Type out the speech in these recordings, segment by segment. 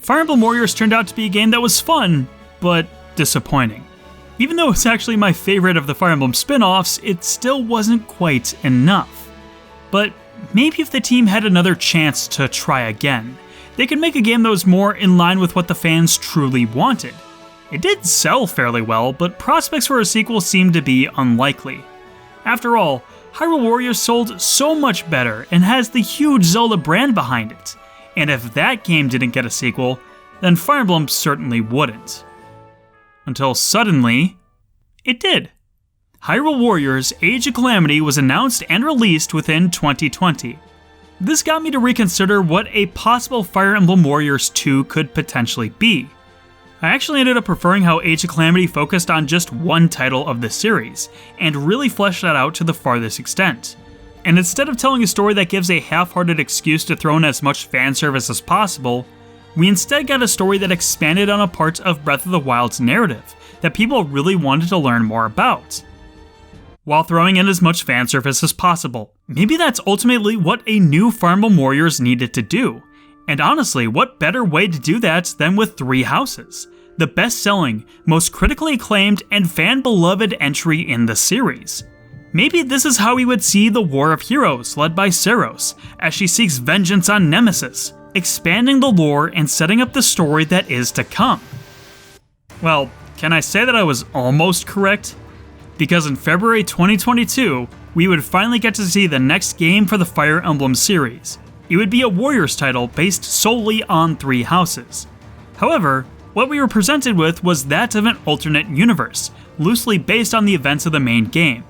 Fire Emblem Warriors turned out to be a game that was fun, but disappointing. Even though it's actually my favorite of the Fire Emblem spin-offs, it still wasn't quite enough. But maybe if the team had another chance to try again, they could make a game that was more in line with what the fans truly wanted. It did sell fairly well, but prospects for a sequel seemed to be unlikely. After all, Hyrule Warriors sold so much better and has the huge Zelda brand behind it, and if that game didn't get a sequel, then Fire Emblem certainly wouldn't. Until suddenly, it did. Hyrule Warriors Age of Calamity was announced and released within 2020. This got me to reconsider what a possible Fire Emblem Warriors 2 could potentially be. I actually ended up preferring how Age of Calamity focused on just one title of the series, and really fleshed that out to the farthest extent. And instead of telling a story that gives a half-hearted excuse to throw in as much fan service as possible, we instead got a story that expanded on a part of Breath of the Wild's narrative that people really wanted to learn more about, while throwing in as much fan service as possible. Maybe that's ultimately what a new Fire Emblem Warriors needed to do. And honestly, what better way to do that than with Three Houses, the best-selling, most critically acclaimed, and fan-beloved entry in the series. Maybe this is how we would see the War of Heroes led by Seros, as she seeks vengeance on Nemesis, expanding the lore and setting up the story that is to come. Well, can I say that I was almost correct? Because in February 2022, we would finally get to see the next game for the Fire Emblem series. It would be a Warriors title based solely on Three Houses. However, what we were presented with was that of an alternate universe, loosely based on the events of the main game.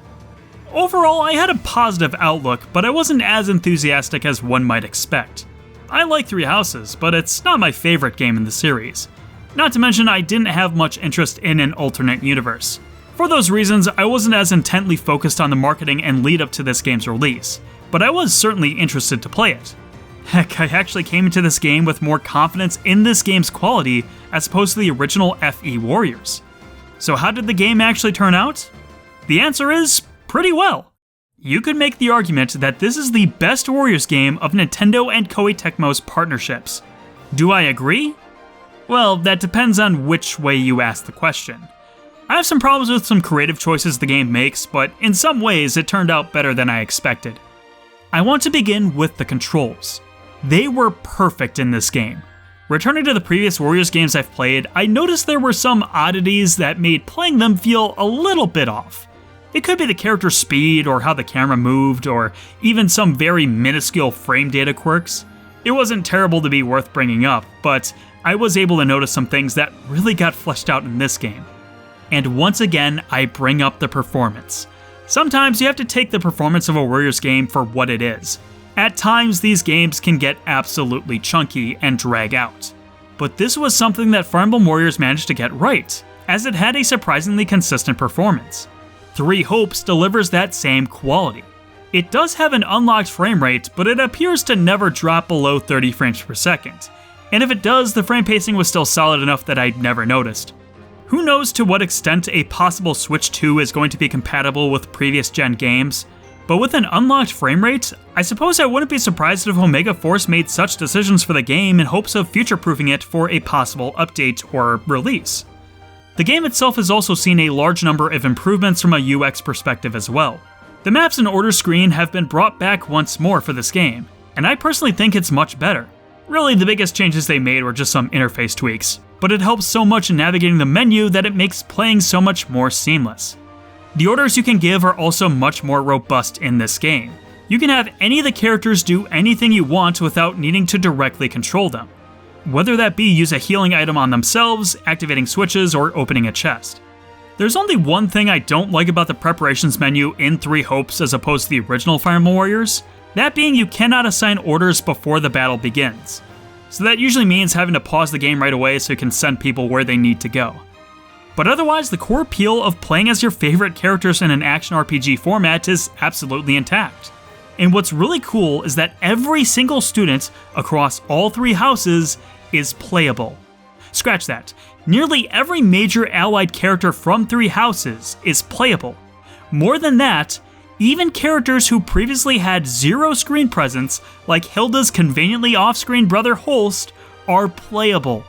Overall, I had a positive outlook, but I wasn't as enthusiastic as one might expect. I like Three Houses, but it's not my favorite game in the series. Not to mention, I didn't have much interest in an alternate universe. For those reasons, I wasn't as intently focused on the marketing and lead up to this game's release, but I was certainly interested to play it. Heck, I actually came into this game with more confidence in this game's quality as opposed to the original FE Warriors. So how did the game actually turn out? The answer is pretty well. You could make the argument that this is the best Warriors game of Nintendo and Koei Tecmo's partnerships. Do I agree? Well, that depends on which way you ask the question. I have some problems with some creative choices the game makes, but in some ways it turned out better than I expected. I want to begin with the controls. They were perfect in this game. Returning to the previous Warriors games I've played, I noticed there were some oddities that made playing them feel a little bit off. It could be the character's speed, or how the camera moved, or even some very minuscule frame data quirks. It wasn't terrible to be worth bringing up, but I was able to notice some things that really got fleshed out in this game. And once again, I bring up the performance. Sometimes you have to take the performance of a Warriors game for what it is. At times, these games can get absolutely chunky and drag out. But this was something that Fire Emblem Warriors managed to get right, as it had a surprisingly consistent performance. Three Hopes delivers that same quality. It does have an unlocked frame rate, but it appears to never drop below 30 frames per second. And if it does, the frame pacing was still solid enough that I'd never noticed. Who knows to what extent a possible Switch 2 is going to be compatible with previous gen games, but with an unlocked frame rate, I suppose I wouldn't be surprised if Omega Force made such decisions for the game in hopes of future-proofing it for a possible update or release. The game itself has also seen a large number of improvements from a UX perspective as well. The maps and order screen have been brought back once more for this game, and I personally think it's much better. Really, the biggest changes they made were just some interface tweaks, but it helps so much in navigating the menu that it makes playing so much more seamless. The orders you can give are also much more robust in this game. You can have any of the characters do anything you want without needing to directly control them, whether that be use a healing item on themselves, activating switches, or opening a chest. There's only one thing I don't like about the preparations menu in Three Hopes as opposed to the original Fire Emblem Warriors, that being you cannot assign orders before the battle begins. So that usually means having to pause the game right away so you can send people where they need to go. But otherwise, the core appeal of playing as your favorite characters in an action RPG format is absolutely intact. And what's really cool is that every single student across all three houses is playable. Scratch that. Nearly every major allied character from Three Houses is playable. More than that, even characters who previously had zero screen presence, like Hilda's conveniently off-screen brother Holst, are playable.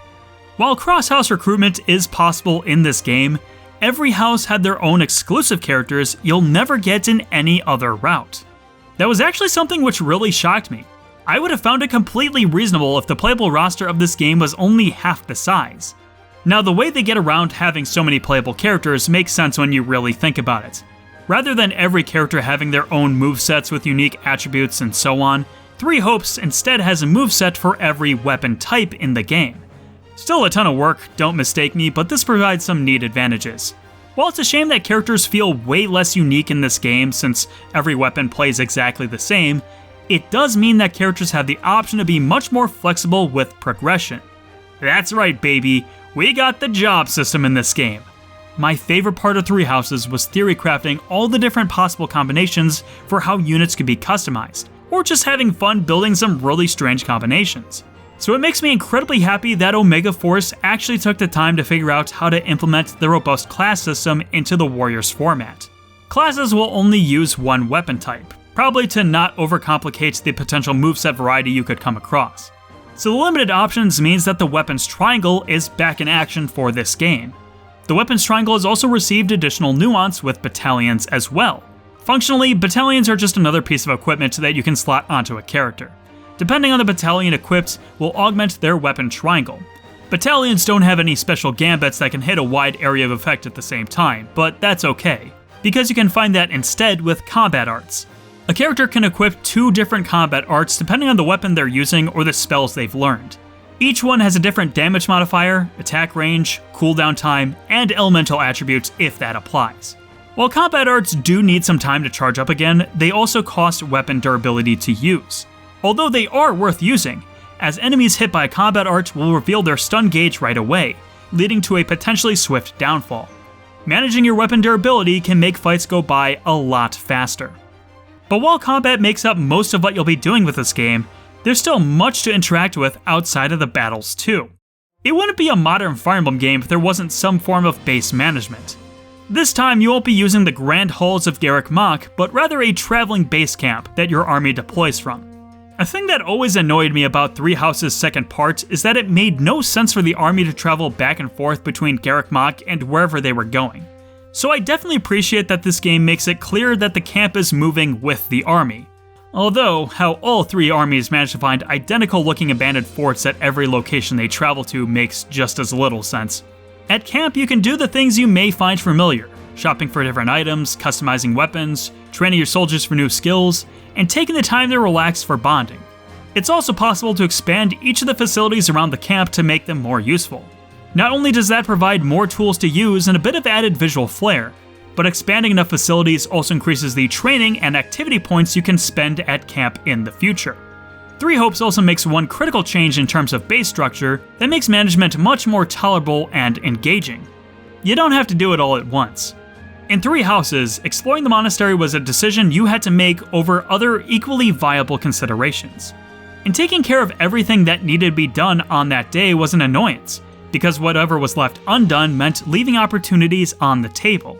While cross-house recruitment is possible in this game, every house had their own exclusive characters you'll never get in any other route. That was actually something which really shocked me. I would have found it completely reasonable if the playable roster of this game was only half the size. Now, the way they get around having so many playable characters makes sense when you really think about it. Rather than every character having their own movesets with unique attributes and so on, Three Hopes instead has a moveset for every weapon type in the game. Still a ton of work, don't mistake me, but this provides some neat advantages. While it's a shame that characters feel way less unique in this game since every weapon plays exactly the same, it does mean that characters have the option to be much more flexible with progression. That's right, baby, we got the job system in this game. My favorite part of Three Houses was theory crafting all the different possible combinations for how units could be customized, or just having fun building some really strange combinations. So it makes me incredibly happy that Omega Force actually took the time to figure out how to implement the robust class system into the Warriors format. Classes will only use one weapon type, probably to not overcomplicate the potential moveset variety you could come across. So the limited options means that the weapons triangle is back in action for this game. The weapons triangle has also received additional nuance with battalions as well. Functionally, battalions are just another piece of equipment that you can slot onto a character. Depending on the battalion equipped, will augment their weapon triangle. Battalions don't have any special gambits that can hit a wide area of effect at the same time, but that's okay, because you can find that instead with combat arts. A character can equip 2 different combat arts depending on the weapon they're using or the spells they've learned. Each one has a different damage modifier, attack range, cooldown time, and elemental attributes if that applies. While combat arts do need some time to charge up again, they also cost weapon durability to use. Although they are worth using, as enemies hit by a combat art will reveal their stun gauge right away, leading to a potentially swift downfall. Managing your weapon durability can make fights go by a lot faster. But while combat makes up most of what you'll be doing with this game, there's still much to interact with outside of the battles too. It wouldn't be a modern Fire Emblem game if there wasn't some form of base management. This time you won't be using the grand halls of Garreg Mach, but rather a traveling base camp that your army deploys from. A thing that always annoyed me about Three Houses' second part is that it made no sense for the army to travel back and forth between Garreg Mach and wherever they were going. So I definitely appreciate that this game makes it clear that the camp is moving with the army. Although, how all 3 armies manage to find identical looking abandoned forts at every location they travel to makes just as little sense. At camp you can do the things you may find familiar, shopping for different items, customizing weapons, training your soldiers for new skills, and taking the time to relax for bonding. It's also possible to expand each of the facilities around the camp to make them more useful. Not only does that provide more tools to use and a bit of added visual flair, but expanding enough facilities also increases the training and activity points you can spend at camp in the future. Three Hopes also makes one critical change in terms of base structure that makes management much more tolerable and engaging. You don't have to do it all at once. In Three Houses, exploring the monastery was a decision you had to make over other equally viable considerations. And taking care of everything that needed to be done on that day was an annoyance, because whatever was left undone meant leaving opportunities on the table.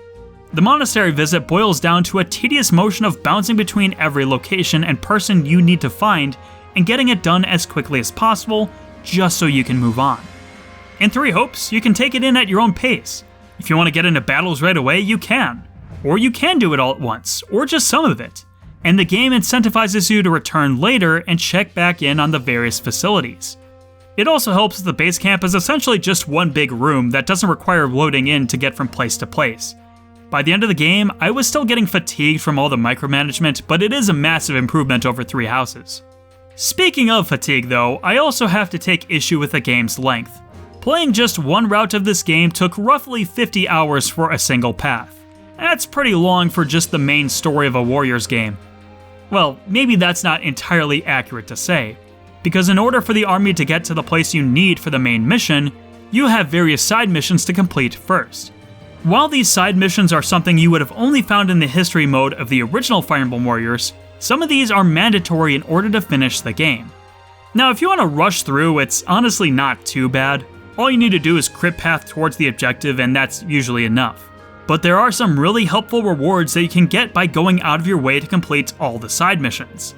The monastery visit boils down to a tedious motion of bouncing between every location and person you need to find and getting it done as quickly as possible just so you can move on. In Three Hopes, you can take it in at your own pace. If you want to get into battles right away, you can. Or you can do it all at once, or just some of it. And the game incentivizes you to return later and check back in on the various facilities. It also helps that the base camp is essentially just one big room that doesn't require loading in to get from place to place. By the end of the game, I was still getting fatigued from all the micromanagement, but it is a massive improvement over Three Houses. Speaking of fatigue though, I also have to take issue with the game's length. Playing just one route of this game took roughly 50 hours for a single path. That's pretty long for just the main story of a Warriors game. Well, maybe that's not entirely accurate to say, because in order for the army to get to the place you need for the main mission, you have various side missions to complete first. While these side missions are something you would have only found in the history mode of the original Fire Emblem Warriors, some of these are mandatory in order to finish the game. Now, if you want to rush through, it's honestly not too bad. All you need to do is crit path towards the objective, and that's usually enough. But there are some really helpful rewards that you can get by going out of your way to complete all the side missions.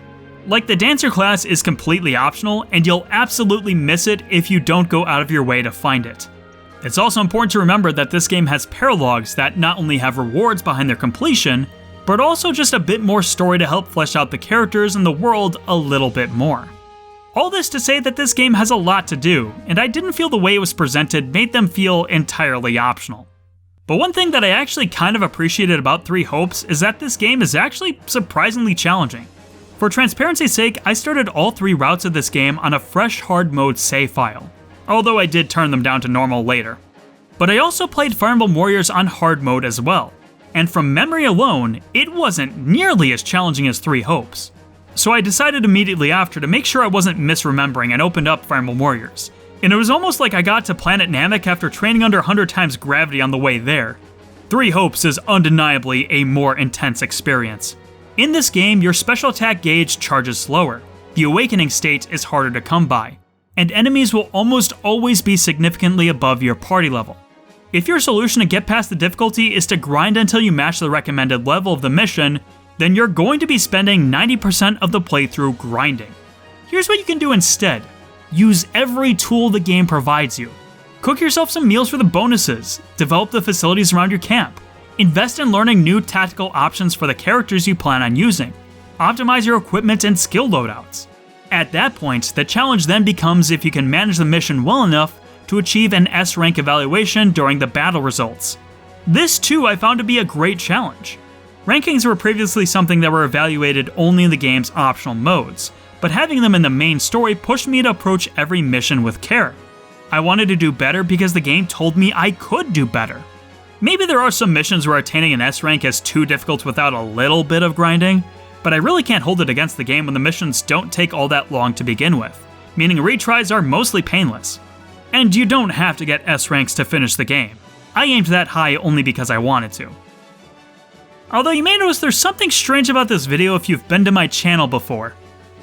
Like, the dancer class is completely optional, and you'll absolutely miss it if you don't go out of your way to find it. It's also important to remember that this game has paralogs that not only have rewards behind their completion, but also just a bit more story to help flesh out the characters and the world a little bit more. All this to say that this game has a lot to do, and I didn't feel the way it was presented made them feel entirely optional. But one thing that I actually kind of appreciated about Three Hopes is that this game is actually surprisingly challenging. For transparency's sake, I started all 3 routes of this game on a fresh hard mode save file, although I did turn them down to normal later. But I also played Fire Emblem Warriors on hard mode as well, and from memory alone, it wasn't nearly as challenging as Three Hopes. So I decided immediately after to make sure I wasn't misremembering and opened up Fire Emblem Warriors. And it was almost like I got to Planet Namek after training under 100 times gravity on the way there. Three Hopes is undeniably a more intense experience. In this game, your special attack gauge charges slower, the awakening state is harder to come by, and enemies will almost always be significantly above your party level. If your solution to get past the difficulty is to grind until you match the recommended level of the mission, then you're going to be spending 90% of the playthrough grinding. Here's what you can do instead. Use every tool the game provides you. Cook yourself some meals for the bonuses, develop the facilities around your camp, invest in learning new tactical options for the characters you plan on using, optimize your equipment and skill loadouts. At that point, the challenge then becomes if you can manage the mission well enough to achieve an S rank evaluation during the battle results. This too I found to be a great challenge. Rankings were previously something that were evaluated only in the game's optional modes, but having them in the main story pushed me to approach every mission with care. I wanted to do better because the game told me I could do better. Maybe there are some missions where attaining an S rank is too difficult without a little bit of grinding, but I really can't hold it against the game when the missions don't take all that long to begin with, meaning retries are mostly painless. And you don't have to get S ranks to finish the game. I aimed that high only because I wanted to. Although you may notice there's something strange about this video if you've been to my channel before.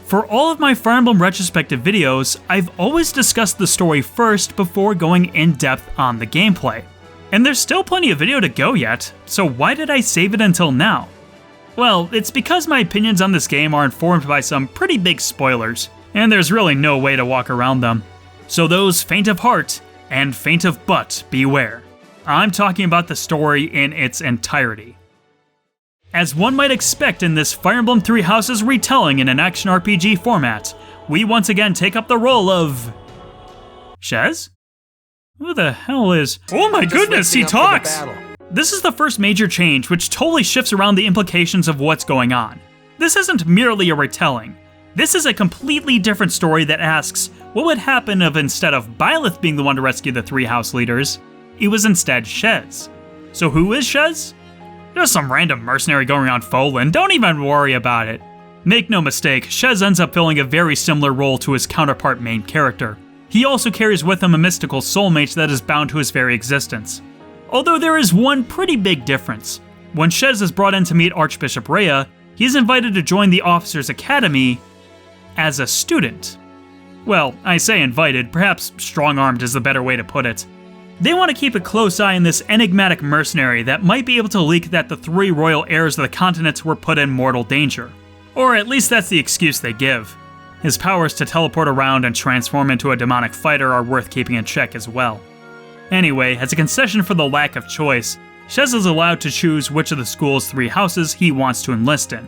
For all of my Fire Emblem retrospective videos, I've always discussed the story first before going in depth on the gameplay. And there's still plenty of video to go yet, so why did I save it until now? Well, it's because my opinions on this game are informed by some pretty big spoilers, and there's really no way to walk around them. So those faint of heart and faint of butt beware. I'm talking about the story in its entirety. As one might expect in this Fire Emblem Three Houses retelling in an action RPG format, we once again take up the role of... Shez? Who the hell is... Oh my goodness, he talks! This is the first major change which totally shifts around the implications of what's going on. This isn't merely a retelling. This is a completely different story that asks, what would happen if instead of Byleth being the one to rescue the 3 house leaders, it was instead Shez? So who is Shez? Just some random mercenary going around Folan, don't even worry about it. Make no mistake, Shez ends up filling a very similar role to his counterpart main character. He also carries with him a mystical soulmate that is bound to his very existence. Although there is one pretty big difference. When Shez is brought in to meet Archbishop Rhea, he is invited to join the Officers' Academy as a student. Well, I say invited, perhaps strong-armed is the better way to put it. They want to keep a close eye on this enigmatic mercenary that might be able to leak that the 3 royal heirs of the continent were put in mortal danger. Or at least that's the excuse they give. His powers to teleport around and transform into a demonic fighter are worth keeping in check as well. Anyway, as a concession for the lack of choice, Shez is allowed to choose which of the school's 3 houses he wants to enlist in.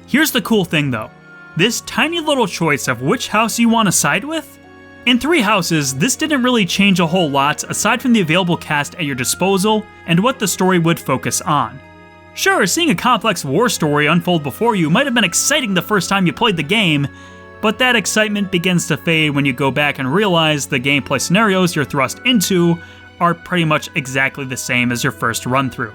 Here's the cool thing though. This tiny little choice of which house you want to side with? In 3 houses, this didn't really change a whole lot aside from the available cast at your disposal and what the story would focus on. Sure, seeing a complex war story unfold before you might have been exciting the first time you played the game, but that excitement begins to fade when you go back and realize the gameplay scenarios you're thrust into are pretty much exactly the same as your first run-through.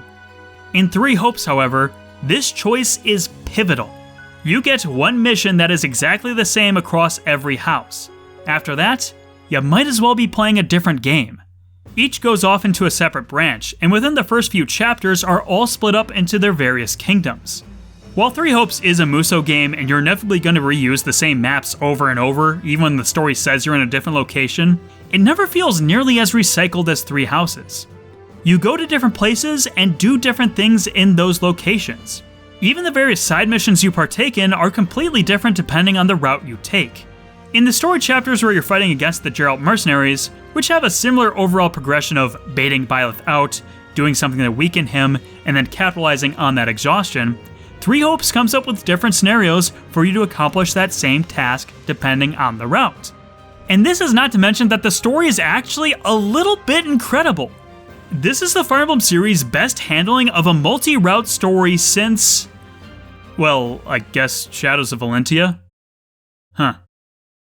In 3 Hopes, however, this choice is pivotal. You get one mission that is exactly the same across every house. After that, you might as well be playing a different game. Each goes off into a separate branch, and within the first few chapters are all split up into their various kingdoms. While 3 Hopes is a Muso game and you're inevitably going to reuse the same maps over and over, even when the story says you're in a different location, it never feels nearly as recycled as 3 Houses. You go to different places and do different things in those locations. Even the various side missions you partake in are completely different depending on the route you take. In the story chapters where you're fighting against the Geralt mercenaries, which have a similar overall progression of baiting Byleth out, doing something to weaken him, and then capitalizing on that exhaustion, Three Hopes comes up with different scenarios for you to accomplish that same task depending on the route. And this is not to mention that the story is actually a little bit incredible. This is the Fire Emblem series' best handling of a multi-route story since, well, I guess Shadows of Valentia? Huh.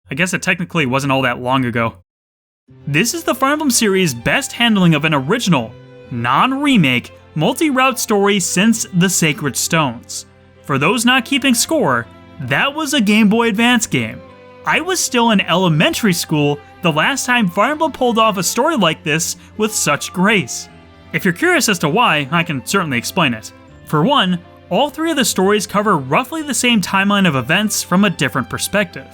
I guess it technically wasn't all that long ago. This is the Fire Emblem series' best handling of an original, non-remake, multi-route story since The Sacred Stones. For those not keeping score, that was a Game Boy Advance game. I was still in elementary school the last time Fire Emblem pulled off a story like this with such grace. If you're curious as to why, I can certainly explain it. For one, all three of the stories cover roughly the same timeline of events from a different perspective.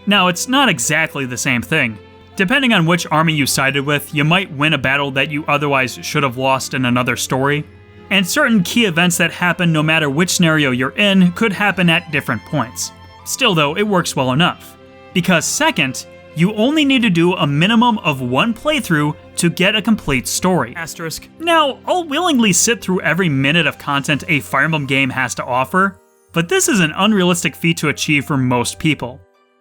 Now, it's not exactly the same thing. Depending on which army you sided with, you might win a battle that you otherwise should have lost in another story, and certain key events that happen no matter which scenario you're in could happen at different points. Still though, it works well enough. Because second, you only need to do a minimum of one playthrough to get a complete story. Asterisk. Now, I'll willingly sit through every minute of content a Fire Emblem game has to offer, but this is an unrealistic feat to achieve for most people.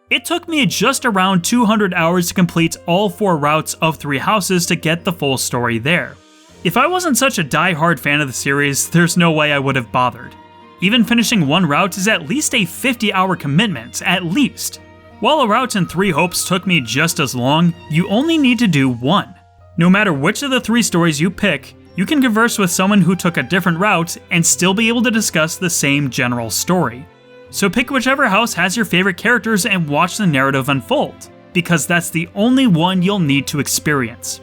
It took me just around 200 hours to complete all 4 routes of 3 houses to get the full story there. If I wasn't such a die-hard fan of the series, there's no way I would have bothered. Even finishing one route is at least a 50-hour commitment, at least. While a route in Three Hopes took me just as long, you only need to do one. No matter which of the 3 stories you pick, you can converse with someone who took a different route and still be able to discuss the same general story. So pick whichever house has your favorite characters and watch the narrative unfold, because that's the only one you'll need to experience.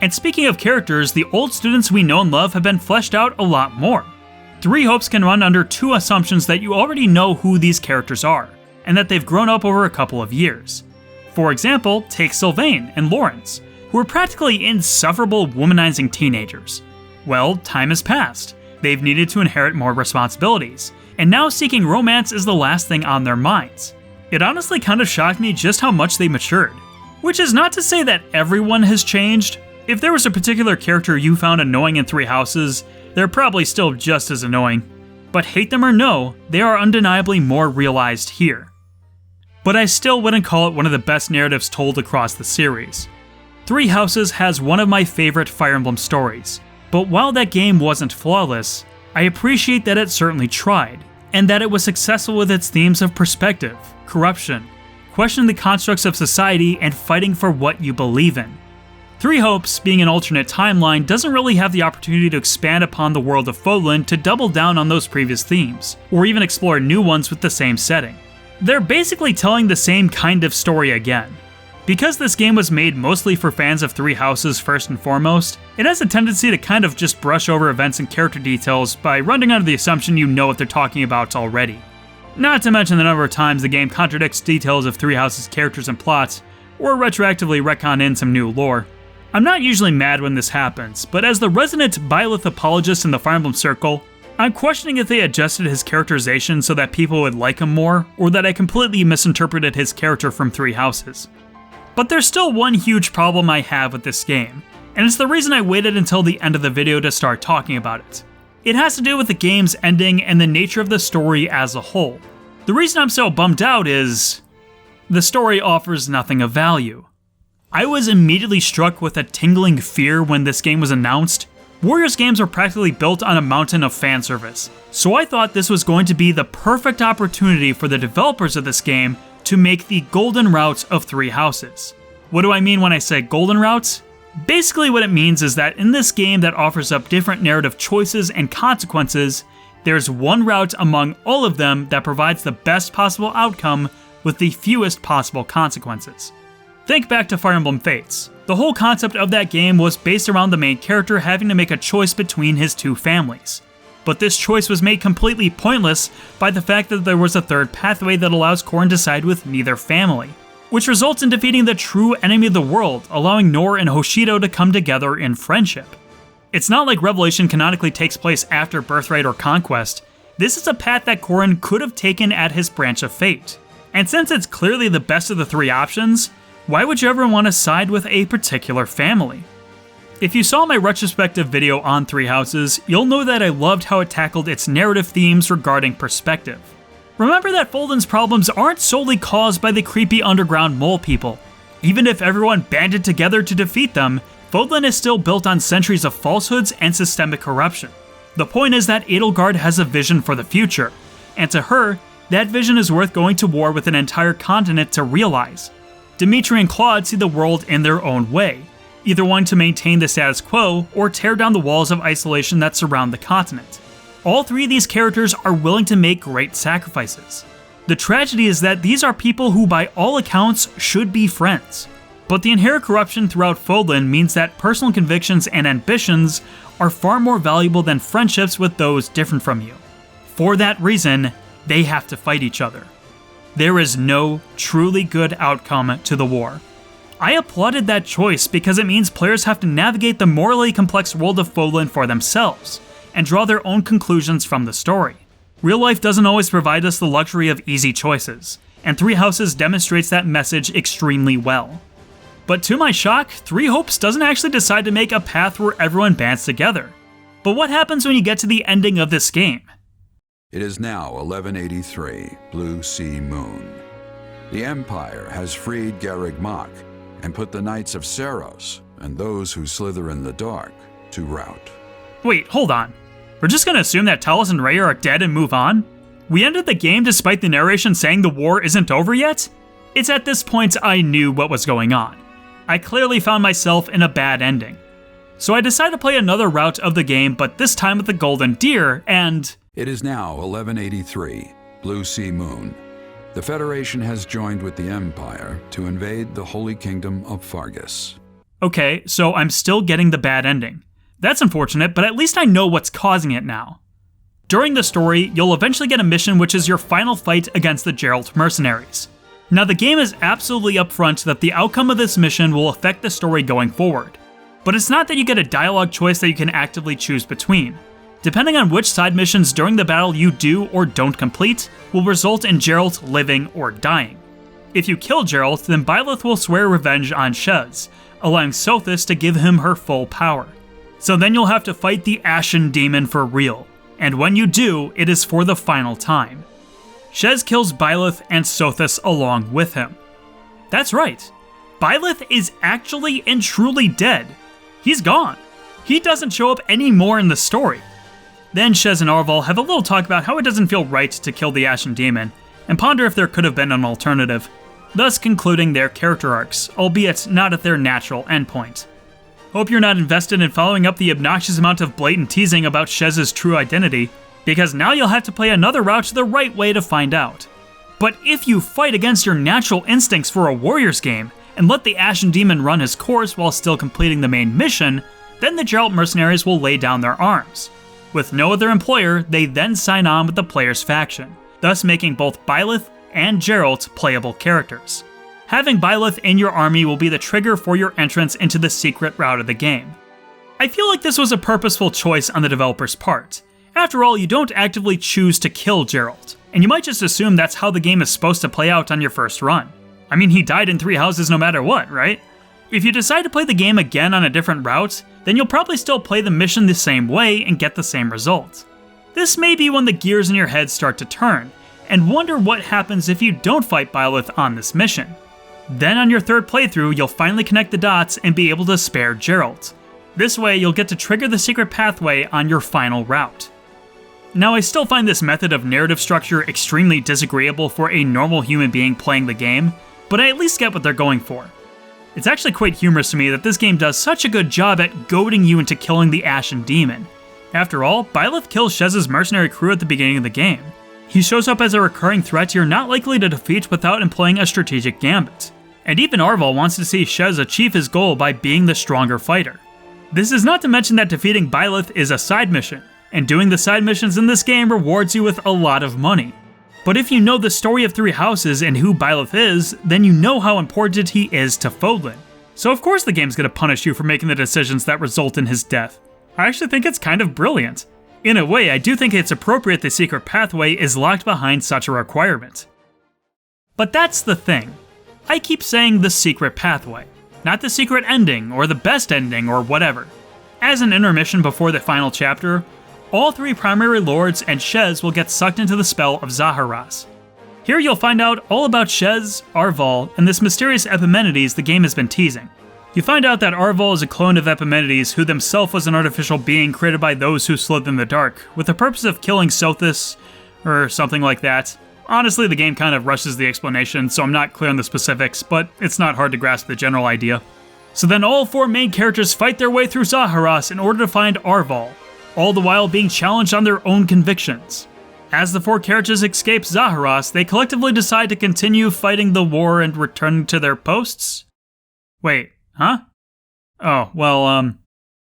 And speaking of characters, the old students we know and love have been fleshed out a lot more. Three Hopes can run under 2 assumptions that you already know who these characters are, and that they've grown up over a couple of years. For example, take Sylvain and Lawrence, who are practically insufferable womanizing teenagers. Well, time has passed. They've needed to inherit more responsibilities, and now seeking romance is the last thing on their minds. It honestly kind of shocked me just how much they matured. Which is not to say that everyone has changed. If there was a particular character you found annoying in Three Houses, they're probably still just as annoying. But hate them or no, they are undeniably more realized here. But I still wouldn't call it one of the best narratives told across the series. Three Houses has one of my favorite Fire Emblem stories, but while that game wasn't flawless, I appreciate that it certainly tried, and that it was successful with its themes of perspective, corruption, questioning the constructs of society, and fighting for what you believe in. Three Hopes, being an alternate timeline, doesn't really have the opportunity to expand upon the world of Fodlan to double down on those previous themes, or even explore new ones with the same setting. They're basically telling the same kind of story again. Because this game was made mostly for fans of Three Houses first and foremost, it has a tendency to kind of just brush over events and character details by running under the assumption you know what they're talking about already. Not to mention the number of times the game contradicts details of Three Houses' characters and plots, or retroactively retcon in some new lore. I'm not usually mad when this happens, but as the resident Byleth apologist in the Fire Emblem circle, I'm questioning if they adjusted his characterization so that people would like him more, or that I completely misinterpreted his character from Three Houses. But there's still one huge problem I have with this game, and it's the reason I waited until the end of the video to start talking about it. It has to do with the game's ending and the nature of the story as a whole. The reason I'm so bummed out is the story offers nothing of value. I was immediately struck with a tingling fear when this game was announced. Warriors games are practically built on a mountain of fan service, so I thought this was going to be the perfect opportunity for the developers of this game to make the golden routes of Three Houses. What do I mean when I say golden routes? Basically what it means is that in this game that offers up different narrative choices and consequences, there's one route among all of them that provides the best possible outcome with the fewest possible consequences. Think back to Fire Emblem Fates. The whole concept of that game was based around the main character having to make a choice between his 2 families. But this choice was made completely pointless by the fact that there was a third pathway that allows Corrin to side with neither family, which results in defeating the true enemy of the world, allowing Nor and Hoshido to come together in friendship. It's not like Revelation canonically takes place after Birthright or Conquest. This is a path that Corrin could have taken at his branch of fate. And since it's clearly the best of the three options, why would you ever want to side with a particular family? If you saw my retrospective video on Three Houses, you'll know that I loved how it tackled its narrative themes regarding perspective. Remember that Folden's problems aren't solely caused by the creepy underground mole people. Even if everyone banded together to defeat them, Fodlan is still built on centuries of falsehoods and systemic corruption. The point is that Edelgard has a vision for the future, and to her, that vision is worth going to war with an entire continent to realize. Dimitri and Claude see the world in their own way, either wanting to maintain the status quo or tear down the walls of isolation that surround the continent. All three of these characters are willing to make great sacrifices. The tragedy is that these are people who by all accounts should be friends. But the inherent corruption throughout Fodlan means that personal convictions and ambitions are far more valuable than friendships with those different from you. For that reason, they have to fight each other. There is no truly good outcome to the war. I applauded that choice because it means players have to navigate the morally complex world of Fodlan for themselves, and draw their own conclusions from the story. Real life doesn't always provide us the luxury of easy choices, and Three Houses demonstrates that message extremely well. But to my shock, Three Hopes doesn't actually decide to make a path where everyone bands together. But what happens when you get to the ending of this game? It is now 1183, Blue Sea Moon. The Empire has freed Garreg Mach and put the Knights of Seros and those who slither in the dark to rout. Wait, hold on. We're just gonna assume that Talos and Raya are dead and move on? We ended the game despite the narration saying the war isn't over yet? It's at this point I knew what was going on. I clearly found myself in a bad ending. So I decided to play another route of the game, but this time with the Golden Deer, and... It is now 1183, Blue Sea Moon. The Federation has joined with the Empire to invade the Holy Kingdom of Fargus. Okay, so I'm still getting the bad ending. That's unfortunate, but at least I know what's causing it now. During the story, you'll eventually get a mission which is your final fight against the Geralt mercenaries. Now the game is absolutely upfront that the outcome of this mission will affect the story going forward. But it's not that you get a dialogue choice that you can actively choose between. Depending on which side missions during the battle you do or don't complete, will result in Geralt living or dying. If you kill Geralt, then Byleth will swear revenge on Shez, allowing Sothis to give him her full power. So then you'll have to fight the Ashen Demon for real, and when you do, it is for the final time. Shez kills Byleth and Sothis along with him. That's right, Byleth is actually and truly dead. He's gone. He doesn't show up anymore in the story. Then Shez and Arval have a little talk about how it doesn't feel right to kill the Ashen Demon, and ponder if there could have been an alternative, thus concluding their character arcs, albeit not at their natural endpoint. Hope you're not invested in following up the obnoxious amount of blatant teasing about Shez's true identity, because now you'll have to play another route the right way to find out. But if you fight against your natural instincts for a Warriors game, and let the Ashen Demon run his course while still completing the main mission, then the Geralt mercenaries will lay down their arms. With no other employer, they then sign on with the player's faction, thus making both Byleth and Geralt playable characters. Having Byleth in your army will be the trigger for your entrance into the secret route of the game. I feel like this was a purposeful choice on the developer's part. After all, you don't actively choose to kill Geralt, and you might just assume that's how the game is supposed to play out on your first run. I mean, he died in Three Houses no matter what, right? If you decide to play the game again on a different route, then you'll probably still play the mission the same way and get the same result. This may be when the gears in your head start to turn, and wonder what happens if you don't fight Byleth on this mission. Then on your third playthrough, you'll finally connect the dots and be able to spare Geralt. This way, you'll get to trigger the secret pathway on your final route. Now, I still find this method of narrative structure extremely disagreeable for a normal human being playing the game, but I at least get what they're going for. It's actually quite humorous to me that this game does such a good job at goading you into killing the Ashen Demon. After all, Byleth kills Shez's mercenary crew at the beginning of the game. He shows up as a recurring threat you're not likely to defeat without employing a strategic gambit. And even Arval wants to see Shez achieve his goal by being the stronger fighter. This is not to mention that defeating Byleth is a side mission, and doing the side missions in this game rewards you with a lot of money. But if you know the story of Three Houses and who Byleth is, then you know how important he is to Fodlan. So of course the game's gonna punish you for making the decisions that result in his death. I actually think it's kind of brilliant. In a way, I do think it's appropriate the secret pathway is locked behind such a requirement. But that's the thing. I keep saying the secret pathway, not the secret ending or the best ending or whatever. As an intermission before the final chapter, all 3 primary lords and Shez will get sucked into the spell of Zaharas. Here you'll find out all about Shez, Arval, and this mysterious Epimenides the game has been teasing. You find out that Arval is a clone of Epimenides, who himself was an artificial being created by those who slid in the dark, with the purpose of killing Sothis, or something like that. Honestly, the game kind of rushes the explanation, so I'm not clear on the specifics, but it's not hard to grasp the general idea. So then all 4 main characters fight their way through Zaharas in order to find Arval, all the while being challenged on their own convictions. As the 4 characters escape Zaharas, they collectively decide to continue fighting the war and returning to their posts? Wait, huh? Oh, well,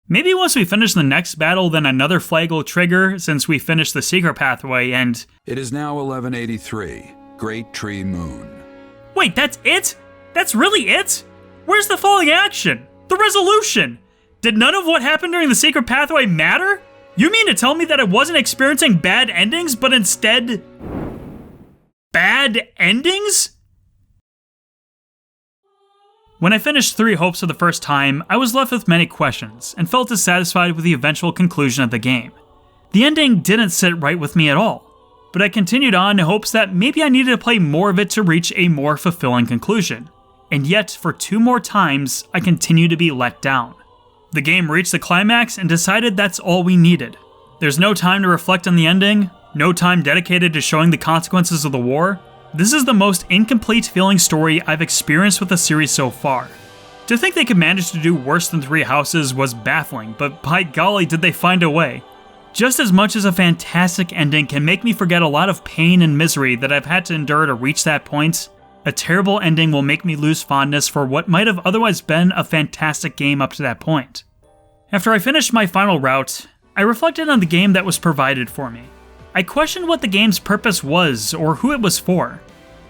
maybe once we finish the next battle, then another flag will trigger, since we finished the secret pathway and... It is now 1183, Great Tree Moon. Wait, that's it? That's really it? Where's the falling action? The resolution? Did none of what happened during the secret pathway matter? You mean to tell me that I wasn't experiencing bad endings, but instead... bad endings? When I finished 3 Hopes for the first time, I was left with many questions, and felt dissatisfied with the eventual conclusion of the game. The ending didn't sit right with me at all, but I continued on in hopes that maybe I needed to play more of it to reach a more fulfilling conclusion. And yet, for 2 more times, I continued to be let down. The game reached the climax and decided that's all we needed. There's no time to reflect on the ending, no time dedicated to showing the consequences of the war. This is the most incomplete feeling story I've experienced with the series so far. To think they could manage to do worse than 3 Houses was baffling, but by golly did they find a way. Just as much as a fantastic ending can make me forget a lot of pain and misery that I've had to endure to reach that point, a terrible ending will make me lose fondness for what might have otherwise been a fantastic game up to that point. After I finished my final route, I reflected on the game that was provided for me. I questioned what the game's purpose was or who it was for.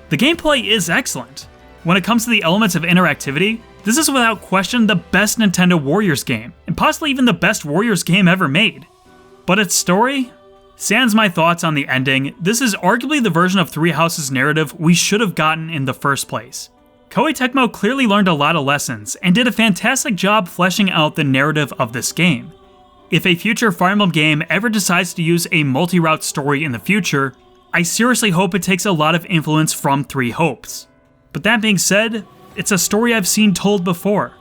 The gameplay is excellent. When it comes to the elements of interactivity, this is without question the best Nintendo Warriors game, and possibly even the best Warriors game ever made. But its story? Sans my thoughts on the ending, this is arguably the version of 3 Houses narrative we should have gotten in the first place. Koei Tecmo clearly learned a lot of lessons, and did a fantastic job fleshing out the narrative of this game. If a future Fire Emblem game ever decides to use a multi-route story in the future, I seriously hope it takes a lot of influence from 3 Hopes. But that being said, it's a story I've seen told before.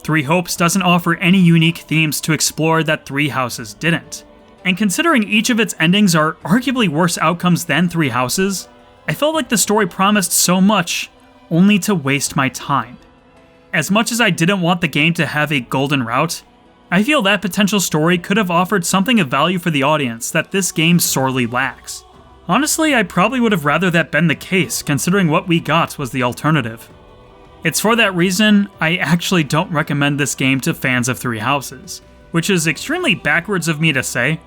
3 Hopes doesn't offer any unique themes to explore that 3 Houses didn't. And considering each of its endings are arguably worse outcomes than 3 Houses, I felt like the story promised so much, only to waste my time. As much as I didn't want the game to have a golden route, I feel that potential story could have offered something of value for the audience that this game sorely lacks. Honestly, I probably would have rather that been the case, considering what we got was the alternative. It's for that reason, I actually don't recommend this game to fans of 3 Houses, which is extremely backwards of me to say.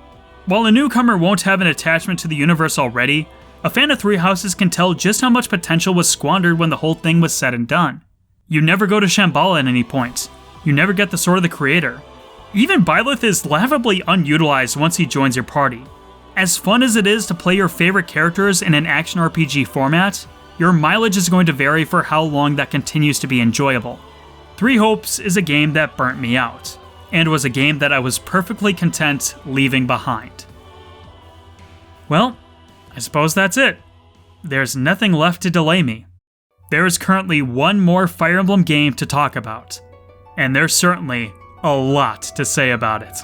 While a newcomer won't have an attachment to the universe already, a fan of 3 Houses can tell just how much potential was squandered when the whole thing was said and done. You never go to Shambhala at any point. You never get the Sword of the Creator. Even Byleth is laughably unutilized once he joins your party. As fun as it is to play your favorite characters in an action RPG format, your mileage is going to vary for how long that continues to be enjoyable. 3 Hopes is a game that burnt me out, and was a game that I was perfectly content leaving behind. Well, I suppose that's it. There's nothing left to delay me. There is currently one more Fire Emblem game to talk about, and there's certainly a lot to say about it.